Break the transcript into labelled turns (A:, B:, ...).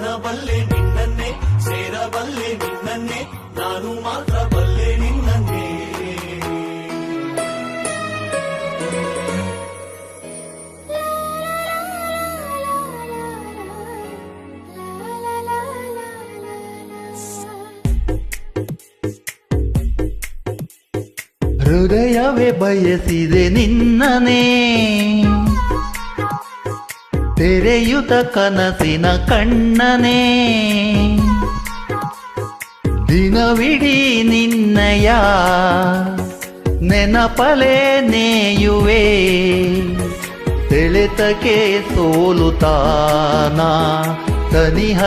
A: ಕಾಣಬಲ್ಲೆ ನಿನ್ನನ್ನೇ, ಸೇರಬಲ್ಲೆ ನಿನ್ನನ್ನೇ, ನಾನು ಮಾತ್ರ ಬಲ್ಲೆ ನಿನ್ನನ್ನೇ.
B: ಹೃದಯವೇ ಬಯಸಿದೆ ನಿನ್ನನೇ, ತೆರೆಯುತ ಕನಸಿನ ಕಣ್ಣನೇ, ದಿನವಿಡೀ ನಿನ್ನಯ ನೆನಪಲೆ ನೇಯುವೆ, ಸೆಳೆತಕ್ಕೆ ಸೋಲುತ್ತಾನ ತನಿಹ